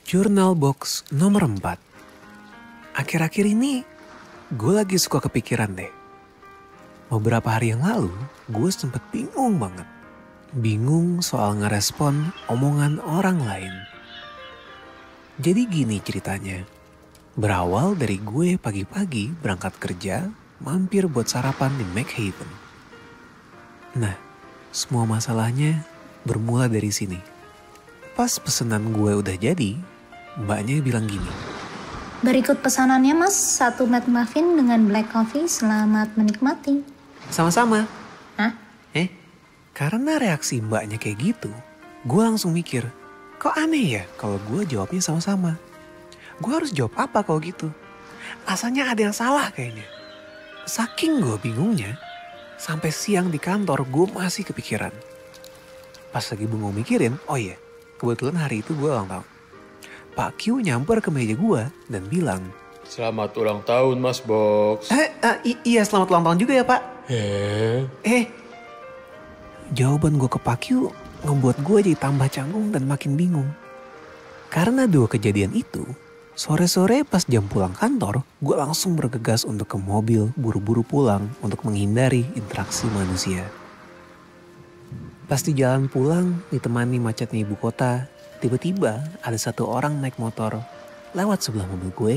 Jurnal box nomor 4. Akhir-akhir ini gue lagi suka kepikiran deh. Beberapa hari yang lalu gue sempet bingung banget. Bingung soal ngerespon omongan orang lain. Jadi gini ceritanya. Berawal dari gue pagi-pagi berangkat kerja, mampir buat sarapan di McHaven. Nah, semua masalahnya bermula dari sini. Pas pesanan gue udah jadi, mbaknya bilang gini. Berikut pesanannya mas, 1 McMuffin dengan black coffee, selamat menikmati. Sama-sama. Hah? Karena reaksi mbaknya kayak gitu, gue langsung mikir, kok aneh ya kalau gue jawabnya sama-sama. Gue harus jawab apa kalau gitu? Rasanya ada yang salah kayaknya. Saking gue bingungnya, sampai siang di kantor gue masih kepikiran. Pas lagi bengong mikirin, oh iya, kebetulan hari itu gue ulang tahun. Pak Q nyamper ke meja gue dan bilang, Selamat ulang tahun Mas Box. Iya selamat ulang tahun juga ya Pak. Jawaban gue ke Pak Q ngebuat gue jadi tambah canggung dan makin bingung. Karena 2 kejadian itu, sore-sore pas jam pulang kantor, gue langsung bergegas untuk ke mobil buru-buru pulang untuk menghindari interaksi manusia. Pas di jalan pulang, ditemani macetnya ibu kota, tiba-tiba ada 1 orang naik motor lewat sebelah mobil gue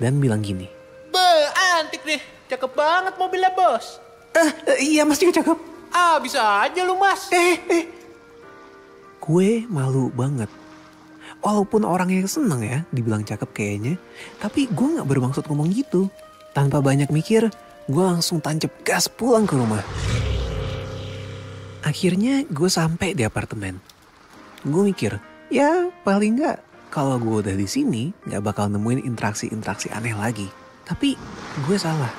dan bilang gini. Antik nih, cakep banget mobilnya bos. Iya mas juga cakep. Bisa aja lu mas. Gue malu banget. Walaupun orangnya seneng ya dibilang cakep kayaknya, tapi gue gak bermaksud ngomong gitu. Tanpa banyak mikir, gue langsung tancap gas pulang ke rumah. Akhirnya gue sampai di apartemen. Gue mikir, ya paling gak kalau gue udah di sini gak bakal nemuin interaksi-interaksi aneh lagi. Tapi gue salah.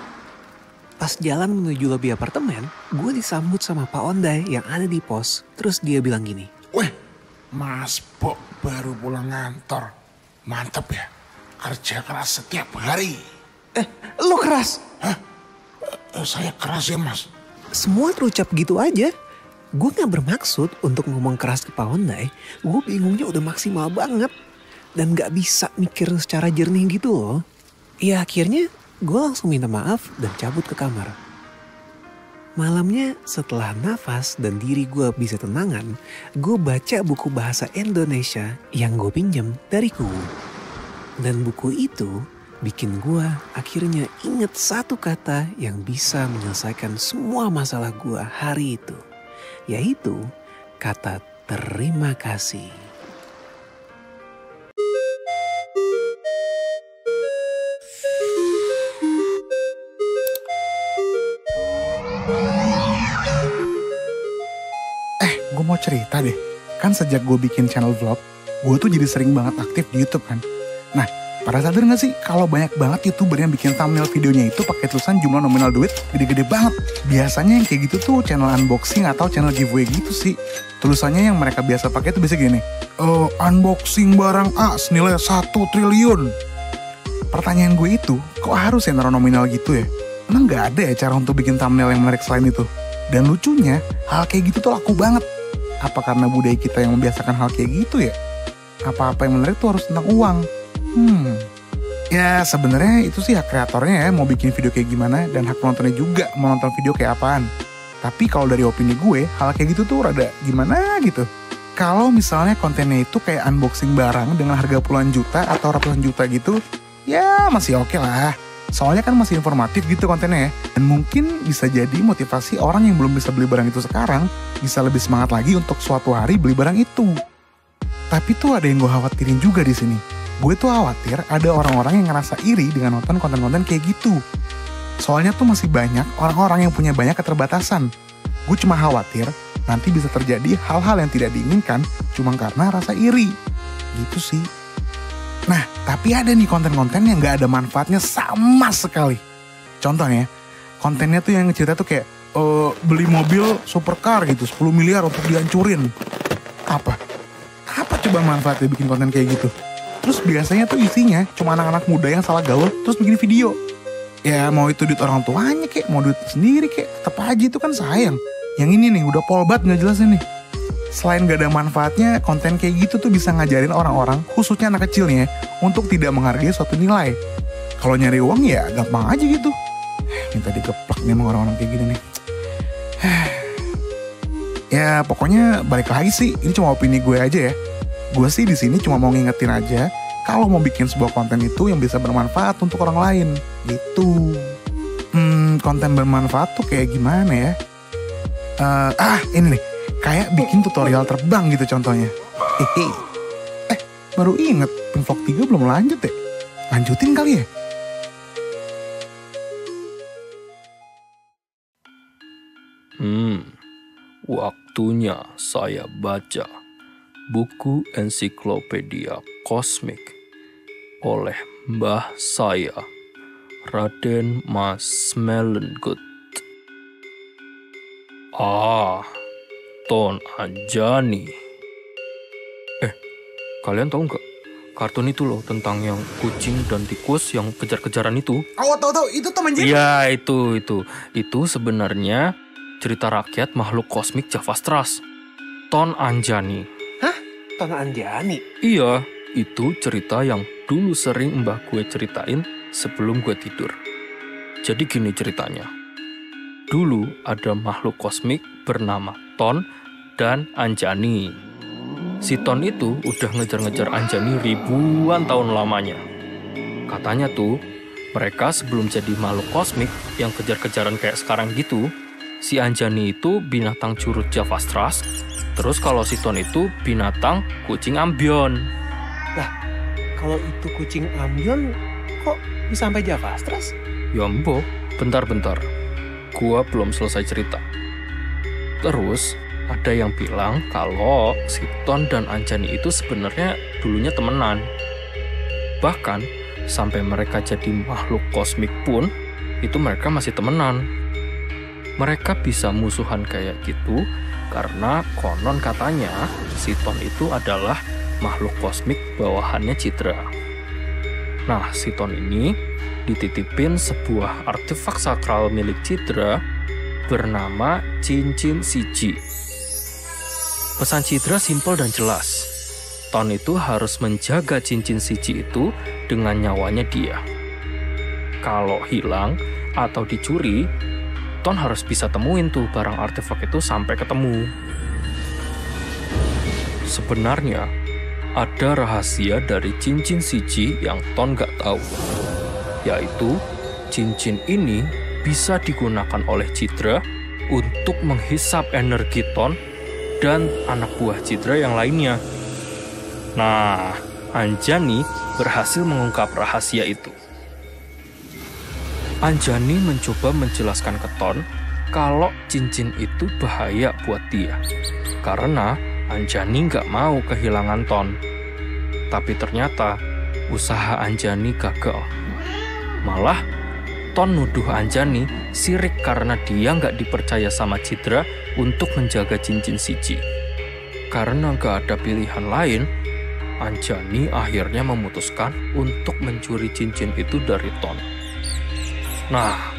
Pas jalan menuju lobi apartemen, gue disambut sama Pak Ondai yang ada di pos. Terus dia bilang gini. Weh, Mas Bo baru pulang ngantor. Mantep ya, kerja keras setiap hari. Lo keras? Hah? Saya keras ya mas. Semua terucap gitu aja. Gue gak bermaksud untuk ngomong keras ke Pak Ondai. Gue bingungnya udah maksimal banget. Dan gak bisa mikir secara jernih gitu loh. Ya akhirnya gue langsung minta maaf dan cabut ke kamar. Malamnya setelah nafas dan diri gue bisa tenangan, gue baca buku bahasa Indonesia yang gue pinjam dari Kuwu. Dan buku itu bikin gue akhirnya inget 1 kata yang bisa menyelesaikan semua masalah gue hari itu. Yaitu kata terima kasih. Gue mau cerita deh, kan sejak gue bikin channel vlog, gue tuh jadi sering banget aktif di YouTube kan. Nah, pada sadar gak sih kalau banyak banget YouTuber yang bikin thumbnail videonya itu pakai tulisan jumlah nominal duit gede-gede banget. Biasanya yang kayak gitu tuh channel unboxing atau channel giveaway gitu sih. Tulisannya yang mereka biasa pakai tuh biasa gini, unboxing barang A senilai 1 triliun. Pertanyaan gue itu, kok harus ya naruh nominal gitu ya? Emang gak ada ya cara untuk bikin thumbnail yang menarik selain itu? Dan lucunya, hal kayak gitu tuh laku banget. Apa karena budaya kita yang membiasakan hal kayak gitu ya? Apa-apa yang menarik tuh harus tentang uang. Ya sebenarnya itu sih hak kreatornya ya mau bikin video kayak gimana dan hak penontonnya juga mau nonton video kayak apaan. Tapi kalau dari opini gue, hal kayak gitu tuh rada gimana gitu. Kalau misalnya kontennya itu kayak unboxing barang dengan harga puluhan juta atau ratusan juta gitu, ya masih oke lah. Soalnya kan masih informatif gitu kontennya ya. Dan mungkin bisa jadi motivasi orang yang belum bisa beli barang itu sekarang bisa lebih semangat lagi untuk suatu hari beli barang itu. Tapi tuh ada yang gue khawatirin juga di sini. Gue tuh khawatir ada orang-orang yang ngerasa iri dengan nonton konten-konten kayak gitu. Soalnya tuh masih banyak orang-orang yang punya banyak keterbatasan. Gue cuma khawatir nanti bisa terjadi hal-hal yang tidak diinginkan cuma karena rasa iri. Gitu sih. Nah, tapi ada nih konten-konten yang gak ada manfaatnya sama sekali. Contohnya, kontennya tuh yang cerita tuh kayak beli mobil supercar gitu, 10 miliar untuk dihancurin. Apa coba manfaatnya bikin konten kayak gitu? Terus biasanya tuh isinya cuma anak-anak muda yang salah gaul terus bikin video. Ya mau itu duit orang tuanya kek, mau duit sendiri kek, tetap aja itu kan sayang. Yang ini nih udah polbat nggak jelasnya nih. Selain gak ada manfaatnya, konten kayak gitu tuh bisa ngajarin orang-orang, khususnya anak kecil nih ya, untuk tidak menghargai suatu nilai. Kalau nyari uang ya gampang aja gitu. Minta dikeplak nih sama orang-orang kayak gini nih. Ya pokoknya balik lagi sih, ini cuma opini gue aja ya. Gue sih di sini cuma mau ngingetin aja, kalau mau bikin sebuah konten itu yang bisa bermanfaat untuk orang lain, gitu. Konten bermanfaat tuh kayak gimana ya? Ini nih, kayak bikin tutorial terbang gitu contohnya. Baru inget, Vlog 3 belum lanjut ya? Lanjutin kali ya? Waktunya saya baca buku ensiklopedia kosmik oleh Mbah saya, Raden Mas Smelengut. Ton Anjani. Kalian tahu nggak? Kartun itu loh tentang yang kucing dan tikus yang kejar-kejaran itu. Tahu, itu Tom and Jerry. Iya, itu. Itu sebenarnya cerita rakyat makhluk kosmik Javastras, Ton Anjani. Hah? Ton Anjani? Iya, itu cerita yang dulu sering mbah gue ceritain sebelum gue tidur. Jadi gini ceritanya. Dulu ada makhluk kosmik bernama Ton dan Anjani. Si Ton itu udah ngejar-ngejar Anjani ribuan tahun lamanya. Katanya tuh, mereka sebelum jadi makhluk kosmik yang kejar-kejaran kayak sekarang gitu, si Anjani itu binatang curut Javastras, terus kalau si Ton itu binatang kucing ambion. Lah, kalau itu kucing ambion, kok bisa sampai Javastras? Ya mbok, bentar. Gua belum selesai cerita. Terus, ada yang bilang kalau si Ton dan Anjani itu sebenarnya dulunya temenan. Bahkan, sampai mereka jadi makhluk kosmik pun, itu mereka masih temenan. Mereka bisa musuhan kayak gitu karena konon katanya si Ton itu adalah makhluk kosmik bawahannya Citra. Nah, si Ton ini dititipin sebuah artefak sakral milik Citra bernama Cincin Siji. Pesan Citra simpel dan jelas. Ton itu harus menjaga cincin siji itu dengan nyawanya dia. Kalau hilang atau dicuri, Ton harus bisa temuin tuh barang artefak itu sampai ketemu. Sebenarnya, ada rahasia dari cincin siji yang Ton gak tahu. Yaitu, cincin ini bisa digunakan oleh Citra untuk menghisap energi Ton dan anak buah Citra yang lainnya. Nah, Anjani berhasil mengungkap rahasia itu. Anjani mencoba menjelaskan ke Ton kalau cincin itu bahaya buat dia. Karena Anjani nggak mau kehilangan Ton. Tapi ternyata usaha Anjani gagal. Malah Ton nuduh Anjani sirik karena dia nggak dipercaya sama Citra untuk menjaga cincin siji. Karena nggak ada pilihan lain, Anjani akhirnya memutuskan untuk mencuri cincin itu dari Ton. Nah,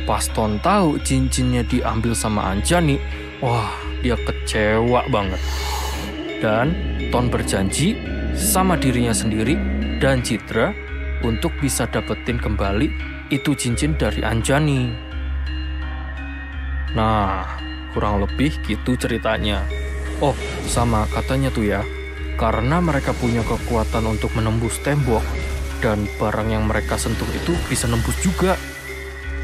pas Ton tahu cincinnya diambil sama Anjani, wah, dia kecewa banget. Dan Ton berjanji sama dirinya sendiri dan Citra untuk bisa dapetin kembali itu cincin dari Anjani. Nah, kurang lebih gitu ceritanya. Oh, sama katanya tuh ya, karena mereka punya kekuatan untuk menembus tembok, dan barang yang mereka sentuh itu bisa nembus juga.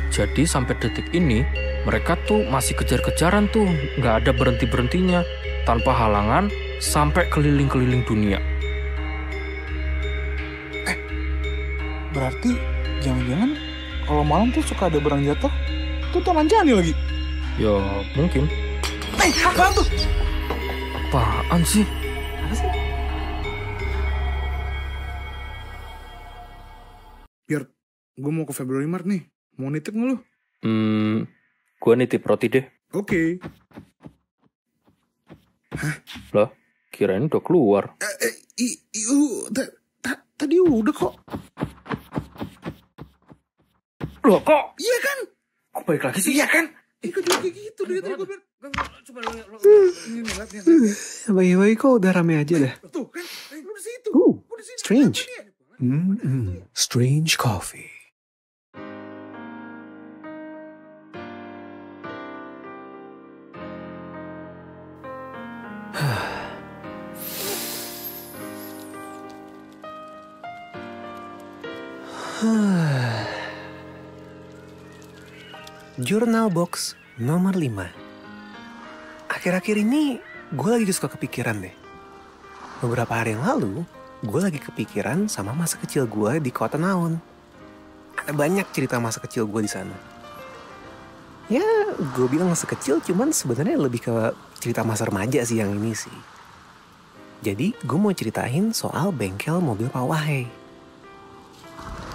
Jadi sampai detik ini, mereka tuh masih kejar-kejaran tuh, nggak ada berhenti-berhentinya, tanpa halangan, sampai keliling-keliling dunia. Berarti jangan-jangan kalau malam tuh suka ada barang jatuh, tuh Ton Anjani lagi. Ya, mungkin. Apaan tuh? Apaan sih? Apa sih? Biar gue mau ke February Mart nih. Mau nitip nggak lu? Gua nitip roti deh. Oke. Lah, kirain udah keluar. Tadi udah kok. Loh kok? Iya kan? Kok balik lagi sih? Iya kan? Ikut juga kayak gitu deh. Coba Bayi-bayi kok udah rame aja dah. Tuh kan? Lu di situ. Strange. Strange coffee. Jurnal box nomor 5. Akhir-akhir ini gue lagi suka kepikiran deh. Beberapa hari yang lalu, gue lagi kepikiran sama masa kecil gue di Kota Naon. Ada banyak cerita masa kecil gue di sana. Ya, gue bilang masa kecil, cuman sebenarnya lebih ke cerita masa remaja sih yang ini sih. Jadi, gue mau ceritain soal bengkel mobil Pak Wahei.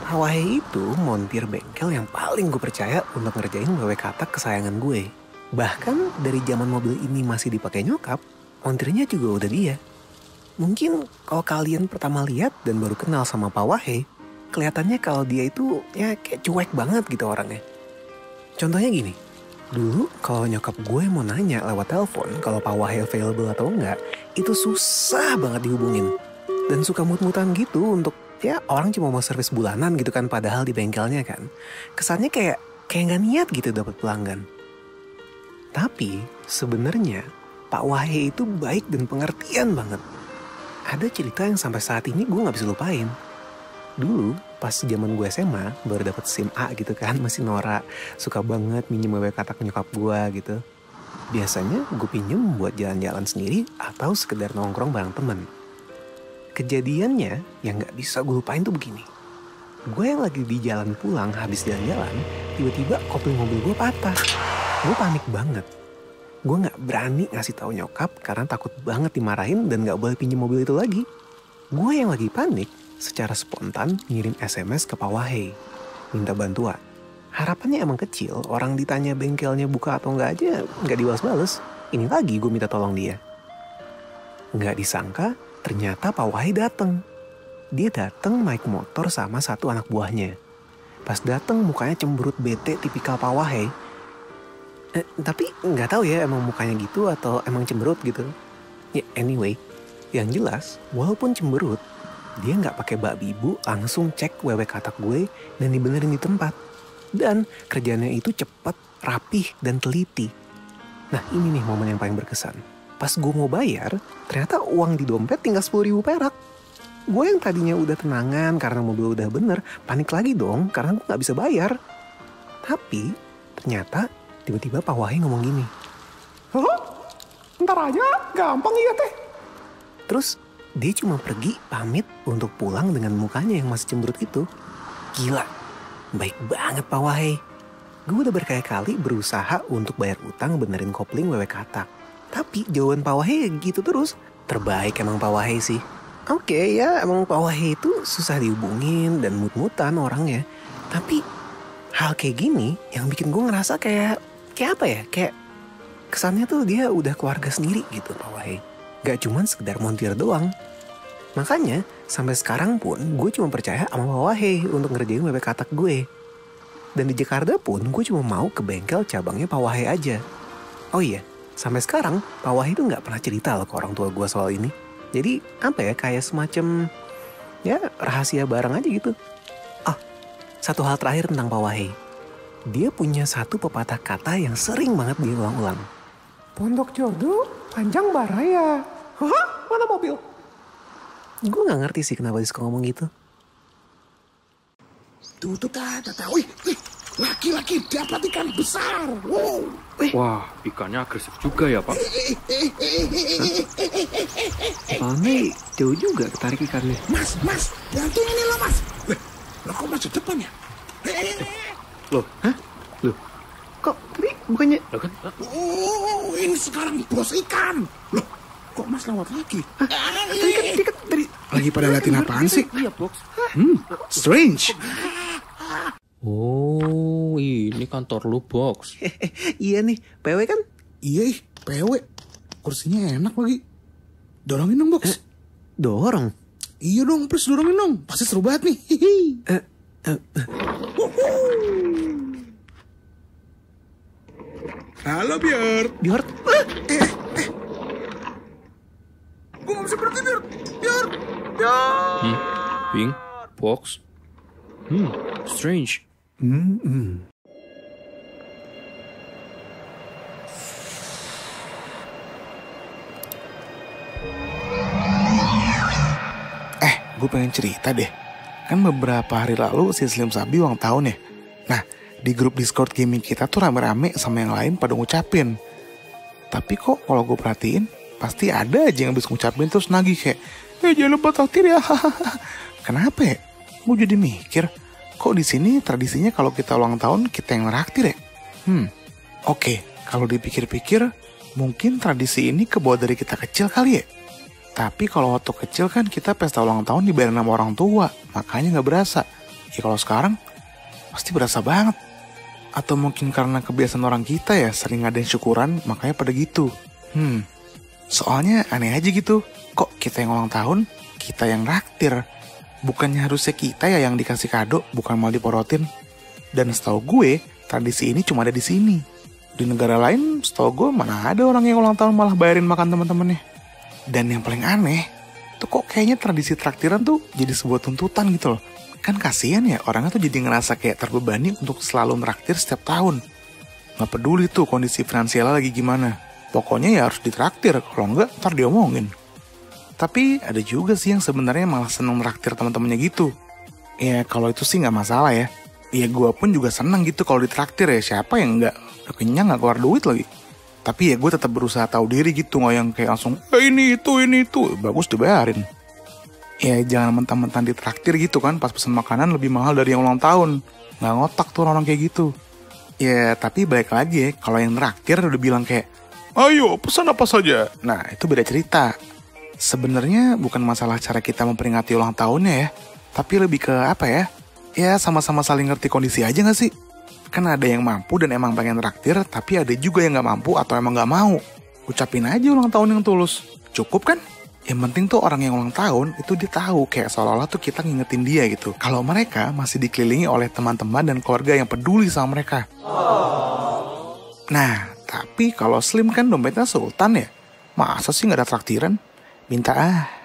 Pak Wahei itu montir bengkel yang paling gue percaya untuk ngerjain WW katak kesayangan gue. Bahkan dari zaman mobil ini masih dipakai nyokap, montirnya juga udah dia. Mungkin kalau kalian pertama lihat dan baru kenal sama Pak Wahei, kelihatannya kalau dia itu ya kayak cuek banget gitu orangnya. Contohnya gini, dulu kalau nyokap gue mau nanya lewat telepon kalau Pak Wahei available atau enggak, itu susah banget dihubungin. Dan suka mut-mutan gitu untuk ya orang cuma mau servis bulanan gitu kan, padahal di bengkelnya kan. Kesannya kayak nggak niat gitu dapat pelanggan. Tapi sebenarnya Pak Wahei itu baik dan pengertian banget. Ada cerita yang sampai saat ini gue nggak bisa lupain. Dulu pas zaman gue SMA baru dapet SIM A gitu kan, masih norak, suka banget minjem WW katak nyokap gue gitu. Biasanya gue pinjem buat jalan-jalan sendiri atau sekedar nongkrong bareng temen. Kejadiannya yang gak bisa gue lupain tuh begini. Gue yang lagi di jalan pulang habis jalan-jalan, tiba-tiba kopling mobil gue patah. Gue panik banget. Gue gak berani ngasih tahu nyokap karena takut banget dimarahin dan gak boleh pinjem mobil itu lagi. Gue yang lagi panik, secara spontan ngirim SMS ke Pak Wahei, minta bantuan. Harapannya emang kecil, orang ditanya bengkelnya buka atau enggak aja gak dibalas-bales. Ini lagi gue minta tolong dia. Gak disangka, ternyata Pak Wahei datang. Dia datang naik motor sama satu anak buahnya. Pas datang mukanya cemberut bete tipikal Pak Wahei. Tapi nggak tahu ya emang mukanya gitu atau emang cemberut gitu. Ya anyway, yang jelas walaupun cemberut, dia nggak pakai bak bibu, langsung cek WW katak gue dan dibenerin di tempat. Dan kerjanya itu cepat, rapih dan teliti. Nah ini nih momen yang paling berkesan. Pas gue mau bayar, ternyata uang di dompet tinggal 10.000 perak. Gue yang tadinya udah tenangan karena mobil udah bener, panik lagi dong karena gue gak bisa bayar. Tapi ternyata tiba-tiba Pak Wahei ngomong gini. "Hah? Ntar aja, gampang iya teh." Terus dia cuma pergi pamit untuk pulang dengan mukanya yang masih cemberut itu. Gila, baik banget Pak Wahei. Gue udah berkali-kali berusaha untuk bayar utang benerin kopling WW katak. Tapi jawaban Pak Wahei gitu terus. Terbaik emang Pak Wahei sih. Oke ya emang Pak Wahei itu susah dihubungin dan mut-mutan orangnya. Tapi hal kayak gini yang bikin gue ngerasa kayak apa ya? Kayak kesannya tuh dia udah keluarga sendiri gitu Pak Wahei. Gak cuman sekedar montir doang. Makanya sampai sekarang pun gue cuma percaya sama Pak Wahei untuk ngerjain WW katak gue. Dan di Jakarta pun gue cuma mau ke bengkel cabangnya Pak Wahei aja. Oh iya, sampai sekarang Pak Wahei itu gak pernah cerita loh ke orang tua gue soal ini. Jadi apa ya, kayak semacam ya rahasia bareng aja gitu. Oh, satu hal terakhir tentang Pak Wahei. Dia punya satu pepatah kata yang sering banget dia ulang-ulang. Pondok jodoh, panjang baraya. Hah? Mana mobil? Gue gak ngerti sih kenapa dia suka ngomong gitu. Tuh, wih, laki-laki dapat ikan besar. Wow. Wah, ikannya agresif juga ya, Pak. Soalnya jauh juga ketarik ikannya. Mas, bantuin ini loh mas. Loh kok masuk depan ya? Loh, hah? Loh, kok tadi bukannya... Loh kan? Oh, ini sekarang bos ikan. Loh, kok mas lewat lagi? Tadi Lagi pada latihan apaan sih? Iya, Box. Strange. Oh, ini kantor lu, Box. Iya nih, PW kan? Iya PW. Kursinya enak lagi. Dorongin dong, Box. Dorong? Iya dong, please dorongin dong. Pasti seru banget nih. Halo, Björn. Björn, Gue gak bisa berhenti, Björn. Pink, box. Strange. Gue pengen cerita deh. Kan beberapa hari lalu si Slim Sabi ulang tahun ya. Nah, di grup Discord gaming kita tuh rame-rame sama yang lain pada ngucapin. Tapi kok kalau gue perhatiin, pasti ada aja yang habis ngucapin terus nagih kayak, jangan lupa traktir ya. Kenapa ya? Gue jadi mikir, kok di sini tradisinya kalau kita ulang tahun kita yang ngeraktir ya? Oke, kalau dipikir-pikir, mungkin tradisi ini kebawa dari kita kecil kali ya? Tapi kalau waktu kecil kan kita pesta ulang tahun dibayarin sama orang tua, makanya gak berasa. Ya kalau sekarang, pasti berasa banget. Atau mungkin karena kebiasaan orang kita ya, sering ngadain syukuran, makanya pada gitu. Soalnya aneh aja gitu, kok kita yang ulang tahun, kita yang raktir. Bukannya harusnya kita ya yang dikasih kado, bukan malah diporotin. Dan setahu gue, tradisi ini cuma ada di sini. Di negara lain, setahu gue mana ada orang yang ulang tahun malah bayarin makan teman-temannya. Dan yang paling aneh, tuh kok kayaknya tradisi traktiran tuh jadi sebuah tuntutan gitu loh. Kan kasihan ya, orangnya tuh jadi ngerasa kayak terbebani untuk selalu meraktir setiap tahun. Gak peduli tuh kondisi finansialnya lagi gimana. Pokoknya ya harus ditraktir, kalau enggak ntar diomongin. Tapi ada juga sih yang sebenarnya malah seneng meraktir teman-temannya gitu. Ya kalau itu sih gak masalah ya. Ya gue pun juga seneng gitu kalau ditraktir ya, siapa yang gak udah kenyang gak keluar duit lagi. Tapi ya gue tetap berusaha tahu diri gitu, nggak yang kayak langsung ini itu bagus dibayarin. Ya jangan mentang-mentang ditraktir gitu kan, pas pesen makanan lebih mahal dari yang ulang tahun. Nggak ngotak tuh orang kayak gitu. Ya tapi balik lagi ya, kalau yang traktir udah bilang kayak, ayo pesan apa saja. Nah itu beda cerita. Sebenarnya bukan masalah cara kita memperingati ulang tahunnya ya, tapi lebih ke apa ya? Ya sama-sama saling ngerti kondisi aja nggak sih? Kan ada yang mampu dan emang pengen traktir, tapi ada juga yang gak mampu atau emang gak mau. Ucapin aja ulang tahun yang tulus. Cukup kan? Yang penting tuh orang yang ulang tahun itu dia tahu kayak seolah-olah tuh kita ngingetin dia gitu. Kalau mereka masih dikelilingi oleh teman-teman dan keluarga yang peduli sama mereka. Nah, tapi kalau Slim kan dompetnya sultan ya. Masa sih gak ada traktiran? Minta ah.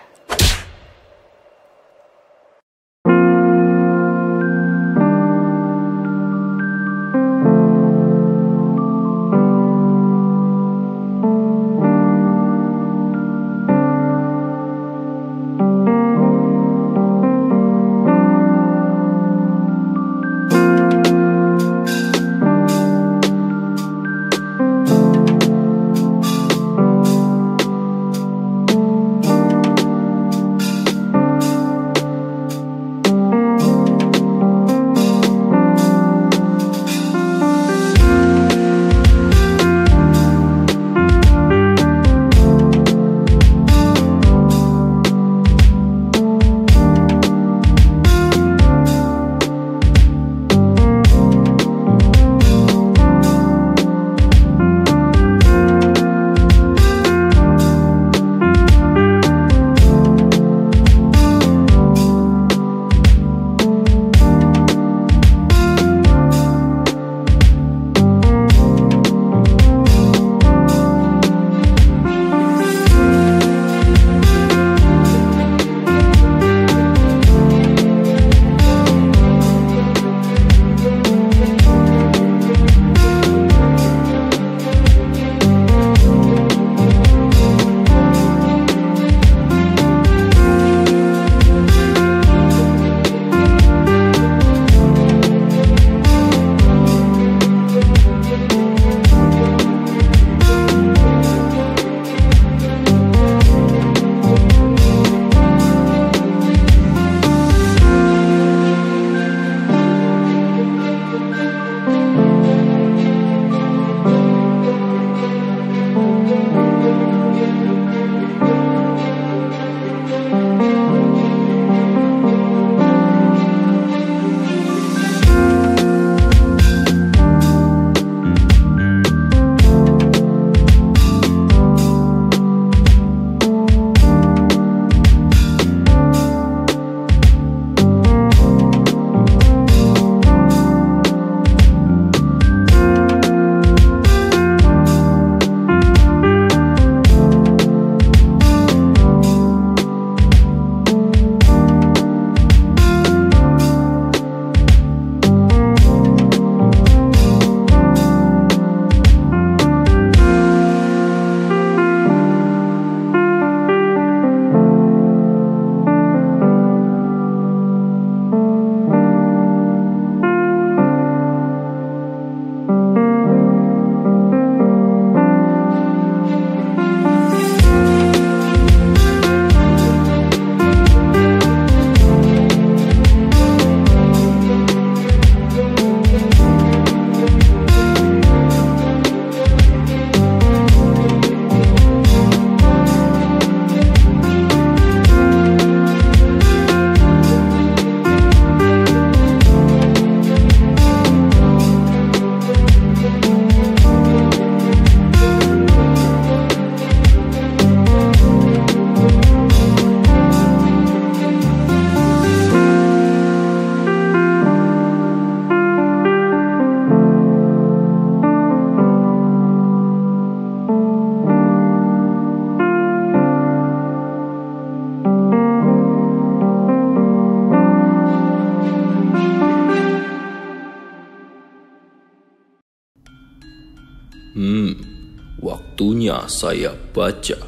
pernah saya baca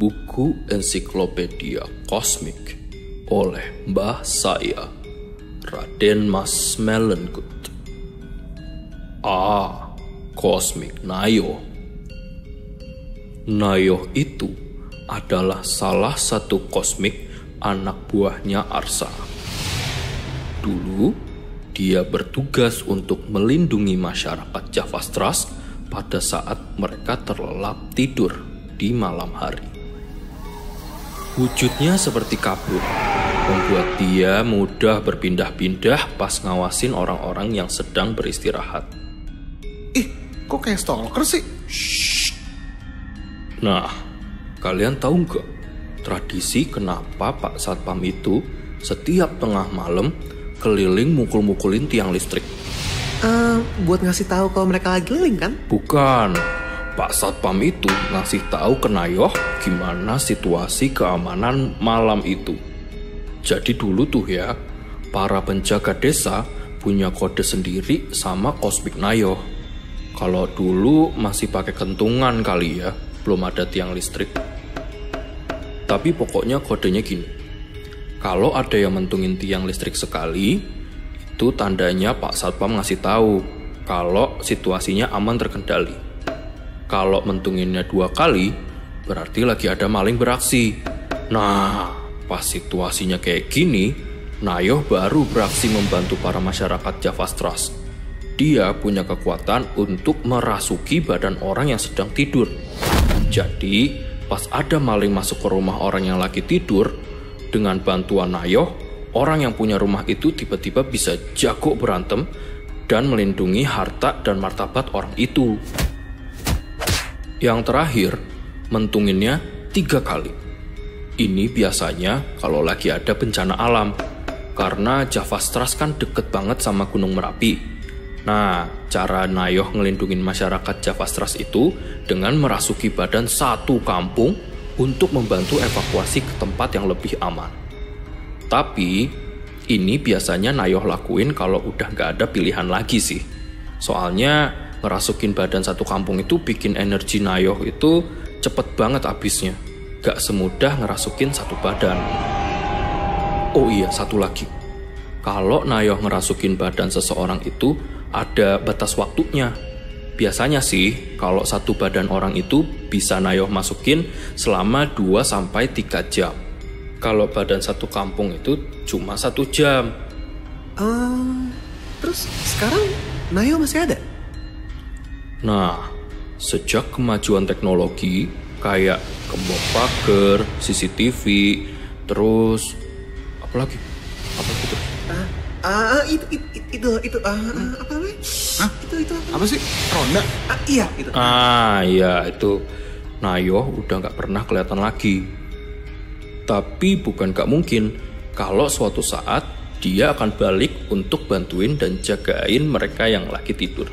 buku ensiklopedia kosmik oleh mbah saya, Raden Mas Malenkut. Kosmik Nayoh. Nayoh itu adalah salah satu kosmik anak buahnya Arsa. Dulu, dia bertugas untuk melindungi masyarakat Javastras pada saat mereka terlelap tidur di malam hari. Wujudnya seperti kabut, membuat dia mudah berpindah-pindah pas ngawasin orang-orang yang sedang beristirahat. Kok kayak stalker sih? Nah, kalian tahu nggak tradisi kenapa Pak Satpam itu setiap tengah malam keliling mukul-mukulin tiang listrik? Buat ngasih tahu kalau mereka lagi keliling kan? Bukan. Pak Satpam itu ngasih tahu ke Nayoh gimana situasi keamanan malam itu. Jadi dulu tuh ya, para penjaga desa punya kode sendiri sama Kosmik Nayoh. Kalau dulu masih pakai kentungan kali ya, belum ada tiang listrik. Tapi pokoknya kodenya gini. Kalau ada yang mentungin tiang listrik sekali, itu tandanya Pak Satpam ngasih tahu kalau situasinya aman terkendali. Kalau mentunginnya 2 kali, berarti lagi ada maling beraksi. Nah, pas situasinya kayak gini, Nayoh baru beraksi membantu para masyarakat Javastras. Dia punya kekuatan untuk merasuki badan orang yang sedang tidur. Jadi, pas ada maling masuk ke rumah orang yang lagi tidur, dengan bantuan Nayoh, orang yang punya rumah itu tiba-tiba bisa jago berantem dan melindungi harta dan martabat orang itu. Yang terakhir, mentunginnya 3 kali. Ini biasanya kalau lagi ada bencana alam, karena Javastras kan deket banget sama Gunung Merapi. Nah, cara Nayoh ngelindungin masyarakat Javastras itu dengan merasuki badan satu kampung untuk membantu evakuasi ke tempat yang lebih aman. Tapi, ini biasanya Nayoh lakuin kalau udah nggak ada pilihan lagi sih. Soalnya, ngerasukin badan satu kampung itu bikin energi Nayoh itu cepet banget habisnya. Gak semudah ngerasukin satu badan. Oh iya, satu lagi. Kalau Nayoh ngerasukin badan seseorang itu, ada batas waktunya. Biasanya sih, kalau satu badan orang itu bisa Nayoh masukin selama 2-3 jam. Kalau badan satu kampung itu cuma 1 jam. Terus sekarang Nayoh masih ada? Nah, sejak kemajuan teknologi kayak gembok pagar, CCTV, terus apa lagi? Itu apa namanya? Itu Apa sih? Ronda? Iya, itu. Iya, itu Nayoh udah gak pernah kelihatan lagi. Tapi bukan gak mungkin kalau suatu saat dia akan balik untuk bantuin dan jagain mereka yang lagi tidur.